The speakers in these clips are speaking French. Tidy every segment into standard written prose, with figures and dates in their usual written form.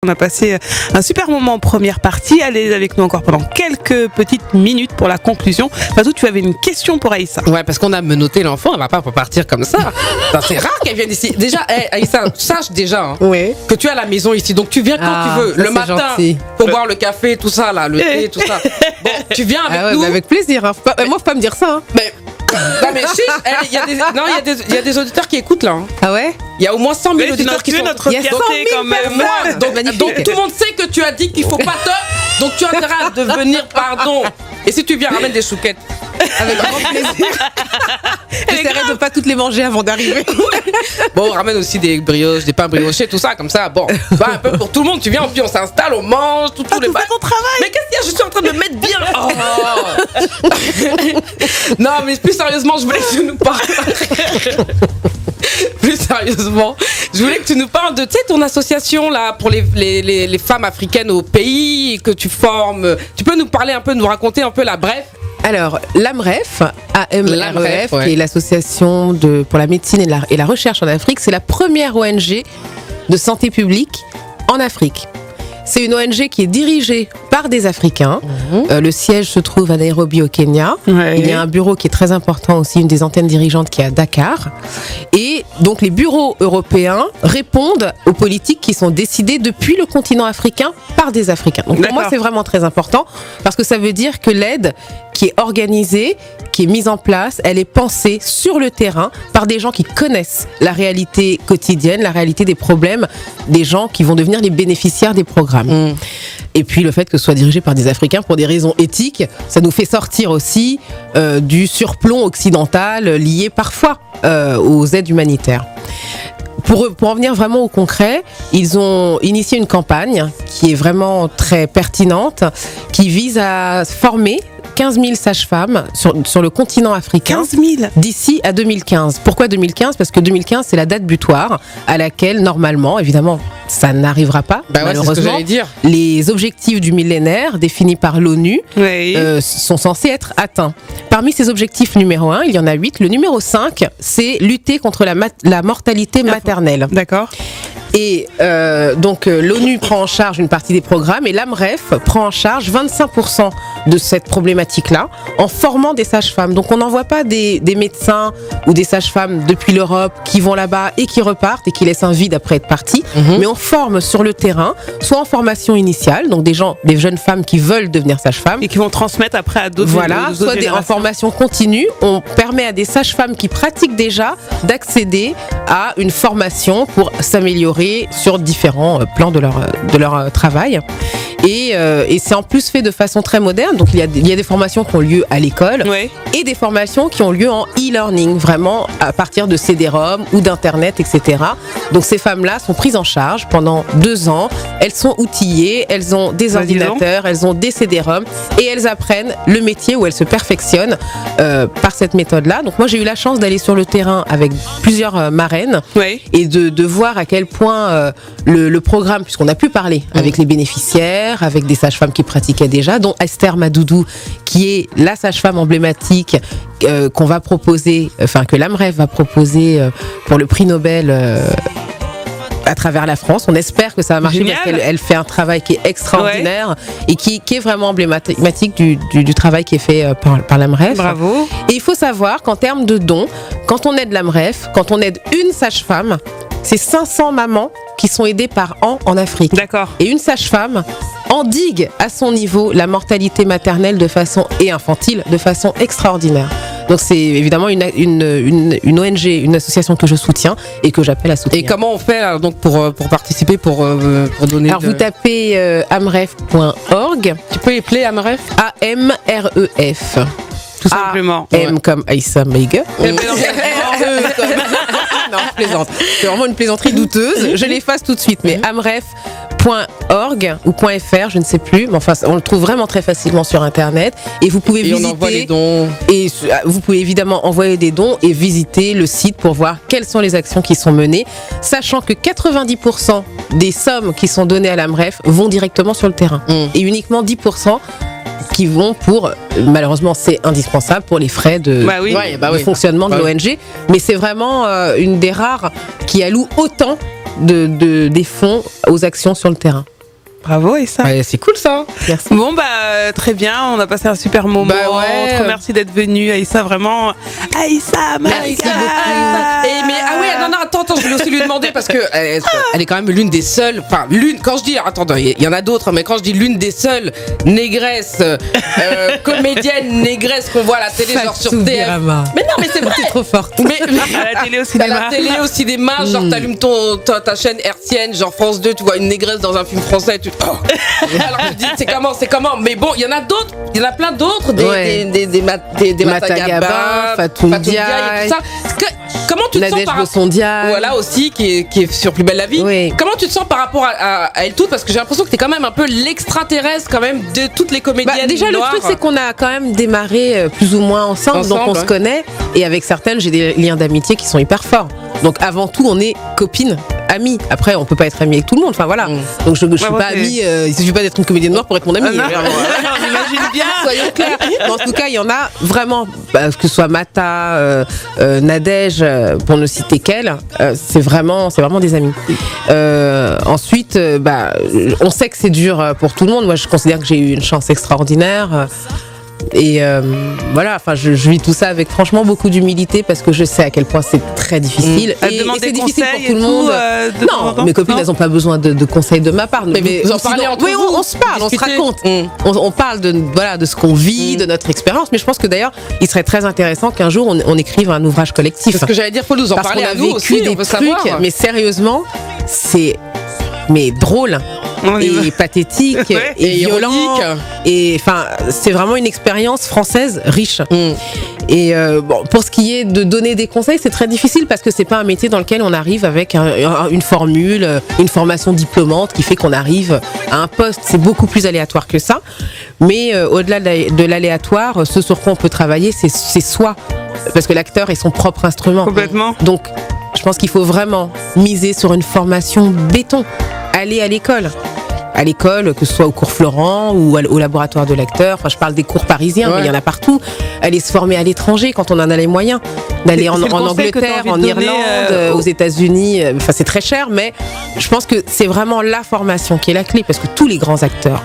On a passé un super moment en première partie. Allez avec nous encore pendant quelques petites minutes pour la conclusion. Fatou, tu avais une question pour Aïssa. Ouais, parce qu'on a menotté l'enfant, elle va pas partir comme ça. C'est rare qu'elle vienne ici. Déjà, Aïssa, sache déjà que tu es à la maison ici, donc tu viens quand tu veux. Le matin, pour boire le café, tout ça, là, le thé, tout ça. Bon, tu viens avec nous. Avec plaisir. Hein. Moi, faut pas me dire ça. Mais... Non mais il y a des auditeurs qui écoutent là. Ah ouais? Il y a au moins 100 000 auditeurs qui sont... notre fierté quand même. Donc tout le monde sait que tu as dit qu'il faut pas te... Donc tu as intérêt de venir, pardon. Et si tu viens, ramène des chouquettes. Avec grand plaisir. J'essaierai de pas toutes les manger avant d'arriver. Bon, on ramène aussi des brioches, des pains briochés, tout ça, comme ça. Bon, un peu pour tout le monde. Tu viens, puis on s'installe, on mange, tous les pas ton travail. Mais qu'est-ce qu'il y a? Je suis en train de me mettre bien. Oh. Non, mais plus sérieusement, je voulais que tu nous parles. Plus sérieusement, je voulais que tu nous parles de ton association là pour les femmes africaines au pays que tu formes. Tu peux nous parler un peu, nous raconter un peu la bref? Alors, l'AMREF, AMREF, ouais. qui est l'association pour la médecine et la recherche en Afrique, c'est la première ONG de santé publique en Afrique. C'est une ONG qui est dirigée par des Africains. Le siège se trouve à Nairobi au Kenya. Ouais. Il y a un bureau qui est très important aussi, une des antennes dirigeantes qui est à Dakar. Et donc les bureaux européens répondent aux politiques qui sont décidées depuis le continent africain par des Africains. Donc pour moi c'est vraiment très important parce que ça veut dire que l'aide qui est organisée, qui est mise en place, elle est pensée sur le terrain par des gens qui connaissent la réalité quotidienne, la réalité des problèmes des gens qui vont devenir les bénéficiaires des programmes. Et puis le fait que ce soit dirigé par des Africains pour des raisons éthiques, ça nous fait sortir aussi du surplomb occidental lié parfois aux aides humanitaires. Pour en venir vraiment au concret, ils ont initié une campagne qui est vraiment très pertinente, qui vise à former 15 000 sages-femmes sur le continent africain 15 000 d'ici à 2015. Pourquoi 2015? Parce que 2015, c'est la date butoir à laquelle, normalement, évidemment, ça n'arrivera pas, malheureusement. C'est ce que j'allais dire. Les objectifs du millénaire définis par l'ONU sont censés être atteints. Parmi ces objectifs numéro 1, il y en a 8. Le numéro 5, c'est lutter contre la mortalité maternelle. D'accord. Et donc l'ONU prend en charge une partie des programmes et l'AMREF prend en charge 25% de cette problématique-là en formant des sages-femmes. Donc on n'envoie pas des médecins ou des sages-femmes depuis l'Europe qui vont là-bas et qui repartent et qui laissent un vide après être partis, mais on forme sur le terrain, soit en formation initiale, donc des jeunes femmes qui veulent devenir sages-femmes. Et qui vont transmettre après à d'autres. Voilà, soit en formation continue, on permet à des sages-femmes qui pratiquent déjà d'accéder à une formation pour s'améliorer sur différents plans de leur travail. Et c'est en plus fait de façon très moderne. Donc il y a des formations qui ont lieu à l'école et des formations qui ont lieu en e-learning, vraiment à partir de CD-ROM ou d'internet, etc. Donc ces femmes-là sont prises en charge pendant 2 ans. Elles sont outillées, elles ont des ordinateurs, elles ont des CD-ROM et elles apprennent le métier où elles se perfectionnent par cette méthode-là. Donc moi j'ai eu la chance d'aller sur le terrain avec plusieurs marraines et de voir à quel point le programme, puisqu'on a pu parler avec les bénéficiaires, avec des sages-femmes qui pratiquaient déjà, dont Esther Madoudou, qui est la sage-femme emblématique qu'on va proposer, enfin que l'AMREF va proposer pour le prix Nobel à travers la France. On espère que ça va marcher. Génial. Parce qu'elle fait un travail qui est extraordinaire et qui est vraiment emblématique du travail qui est fait par l'AMREF. Bravo. Et il faut savoir qu'en termes de dons, quand on aide l'AMREF, quand on aide une sage-femme, c'est 500 mamans qui sont aidées par an en Afrique. D'accord. Et une sage-femme endigue à son niveau la mortalité maternelle et infantile de façon extraordinaire. Donc c'est évidemment une ONG, une association que je soutiens et que j'appelle à soutenir. Et comment on fait alors, donc pour participer, pour donner? Alors vous tapez amref.org. Tu peux appeler AMREF? AMREF. Tout simplement. M comme Aïssa Meiga. Non, je plaisante. C'est vraiment une plaisanterie douteuse. Je l'efface tout de suite. Mais amref.org ou .fr, je ne sais plus. Mais enfin, on le trouve vraiment très facilement sur Internet. Et vous pouvez visiter. On envoie les dons. Et vous pouvez évidemment envoyer des dons et visiter le site pour voir quelles sont les actions qui sont menées. Sachant que 90% des sommes qui sont données à l'AMREF vont directement sur le terrain. Et uniquement 10% qui vont pour, malheureusement c'est indispensable pour les frais de fonctionnement de l'ONG, mais c'est vraiment une des rares qui alloue autant des fonds aux actions sur le terrain. Bravo Aïssa. Ouais, c'est cool ça. Merci. Bon très bien, on a passé un super moment. Merci d'être venue Aïssa, vraiment. Aïssa, merci beaucoup. Mais attends, je voulais aussi lui demander parce que elle est quand même l'une des seules, quand je dis, il y en a d'autres, mais quand je dis l'une des seules négresses, comédiennes négresses qu'on voit à la télé, genre sur TF. Mais non, mais c'est vrai. C'est trop forte. Mais à la télé au cinéma. À la télé au cinéma, genre t'allumes ta chaîne hertzienne, genre France 2, tu vois une négresse dans un film français, alors je dis c'est comment, mais bon il y en a d'autres, il y en a plein d'autres, des Matagaba, Fatou Ndiaye et tout ça. Comment tu te sens par rapport, voilà aussi qui est sur Plus belle la vie. Oui. Comment tu te sens par rapport à elles toutes, parce que j'ai l'impression que t'es quand même un peu l'extraterrestre quand même de toutes les comédiennes déjà noires. le truc c'est qu'on a quand même démarré plus ou moins ensemble donc on se connaît, et avec certaines j'ai des liens d'amitié qui sont hyper forts, donc avant tout on est copines, amis. Après, on peut pas être amis avec tout le monde. Enfin voilà. Donc je suis pas amie. Il suffit pas d'être une comédienne noire pour être mon amie. On imagine bien. Soyons clairs. Mais en tout cas, il y en a vraiment. Que ce soit Mata, Nadège, pour ne citer qu'elle, c'est vraiment des amis. Ensuite, on sait que c'est dur pour tout le monde. Moi, je considère que j'ai eu une chance extraordinaire. Et voilà, enfin, je vis tout ça avec franchement beaucoup d'humilité parce que je sais à quel point c'est très difficile. Et c'est difficile pour tout le monde. Non, mes copines, elles n'ont pas besoin de conseils de ma part. Mais vous en parlez entre vous. Oui, on se parle, on se raconte. On parle de ce qu'on vit, de notre expérience. Mais je pense que d'ailleurs, il serait très intéressant qu'un jour on écrive un ouvrage collectif. C'est ce que j'allais dire, faut nous en parler à nous aussi. Des trucs, mais sérieusement, c'est drôle. Et pathétique et violent et enfin c'est vraiment une expérience française riche. Et pour ce qui est de donner des conseils, c'est très difficile parce que c'est pas un métier dans lequel on arrive avec une formule, une formation diplômante qui fait qu'on arrive à un poste. C'est beaucoup plus aléatoire que ça, mais au-delà de l'aléatoire, ce sur quoi on peut travailler, c'est soi, parce que l'acteur est son propre instrument. Complètement. Donc je pense qu'il faut vraiment miser sur une formation béton. Aller à l'école, que ce soit au cours Florent ou au laboratoire de l'acteur. Enfin, je parle des cours parisiens, mais il y en a partout. Aller se former à l'étranger quand on en a les moyens. D'aller en Angleterre, en Irlande, aux États-Unis. Enfin, c'est très cher, mais je pense que c'est vraiment la formation qui est la clé, parce que tous les grands acteurs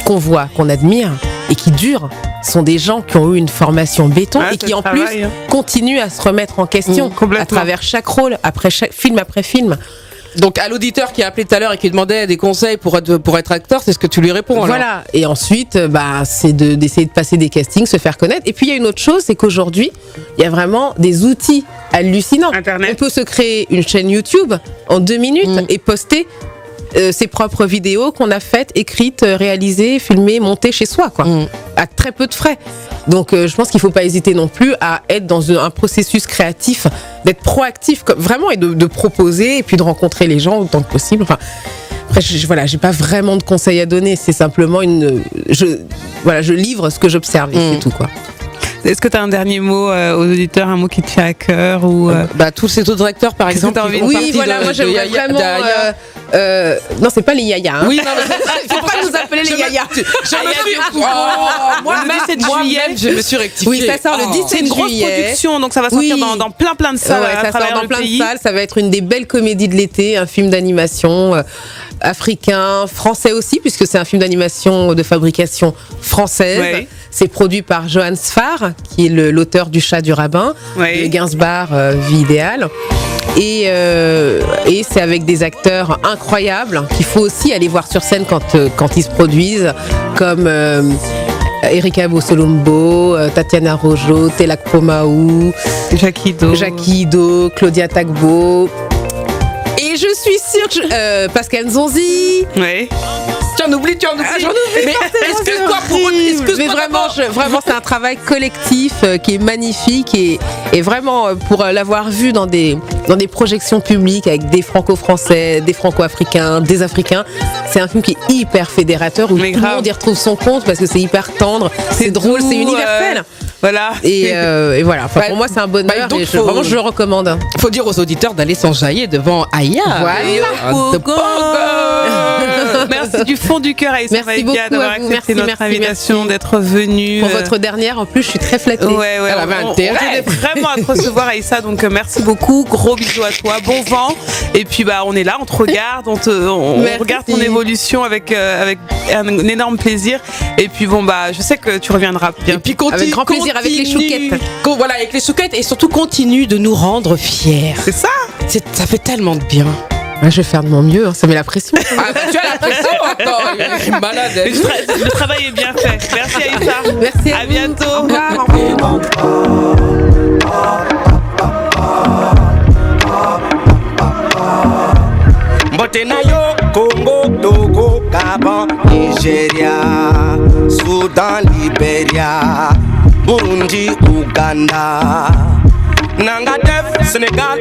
qu'on voit, qu'on admire et qui durent, sont des gens qui ont eu une formation béton et qui en plus continuent à se remettre en question à travers chaque rôle, après film après film. Donc à l'auditeur qui a appelé tout à l'heure et qui demandait des conseils pour être acteur, c'est ce que tu lui réponds alors. Voilà, et ensuite c'est d'essayer de passer des castings, se faire connaître. Et puis il y a une autre chose, c'est qu'aujourd'hui il y a vraiment des outils hallucinants. Internet. On peut se créer une chaîne YouTube en 2 minutes et poster ses propres vidéos qu'on a faites, écrites, réalisées, filmées, montées chez soi, quoi, à très peu de frais. Donc je pense qu'il ne faut pas hésiter non plus à être dans un processus créatif, d'être proactif vraiment, et de proposer et puis de rencontrer les gens autant que possible. Enfin, après, j'ai pas vraiment de conseils à donner, c'est simplement je livre ce que j'observe et c'est tout, quoi. Est-ce que tu as un dernier mot aux auditeurs, un mot qui te tient à cœur ou tous ces autres acteurs, par exemple. Oui, voilà, moi j'aimerais vraiment. Non, c'est pas les Yaya. Hein. Oui, non, mais faut pas nous appeler les Yaya. Moi-même, je me suis rectifiée. Oui, ça sort le 17 juillet. C'est une grosse production, donc ça va sortir dans plein de salles. Ouais, ça sort dans plein de salles. Ça va être une des belles comédies de l'été, un film d'animation africain, français aussi, puisque c'est un film d'animation de fabrication française. Ouais. C'est produit par Johan Sfar, qui est l'auteur du Chat du rabbin, de Gainsbourg, Vie idéale. Et c'est avec des acteurs incroyables qu'il faut aussi aller voir sur scène quand ils se produisent, comme Erika Bosolombo, Tatiana Rojo, Telak Pomaou, Jackie Ido, Claudia Tagbo. Et je suis sûre que Pascal Nzonzi. Ouais. Tu en oublies. J'en oublie. Mais excuse-toi mais vraiment, c'est un travail collectif qui est magnifique et vraiment pour l'avoir vu dans des projections publiques avec des franco-français, des franco-africains, des africains, c'est un film qui est hyper fédérateur où tout le monde y retrouve son compte parce que c'est hyper tendre, c'est drôle, c'est universel. Voilà. Et voilà. Enfin, pour moi, c'est un bonheur. Donc, vraiment, je le recommande. Il faut dire aux auditeurs d'aller s'enjailler devant Aya. Voilà. Merci du fond du cœur, Aïssa Maïkia, d'avoir accepté notre invitation, d'être venue. Pour votre dernière, en plus, je suis très flattée. Ouais, on tenait vraiment à te recevoir, Aïssa, donc merci beaucoup. Gros bisous à toi, bon vent. Et puis on est là, on te regarde, on regarde ton évolution avec un énorme plaisir. Et puis je sais que tu reviendras bien. Et puis avec grand plaisir, avec les chouquettes. Voilà, avec les chouquettes, et surtout continue de nous rendre fiers. C'est ça. Ça fait tellement de bien. Je vais faire de mon mieux, ça met la pression. Tu as la pression encore. Il est malade. Le travail est bien fait. Merci Aïssa. Merci à bientôt. Au revoir. Mbotenayo, Congo, Togo, Gabon, Nigeria, Soudan, Liberia, Burundi, Uganda, Nangadev, Sénégal.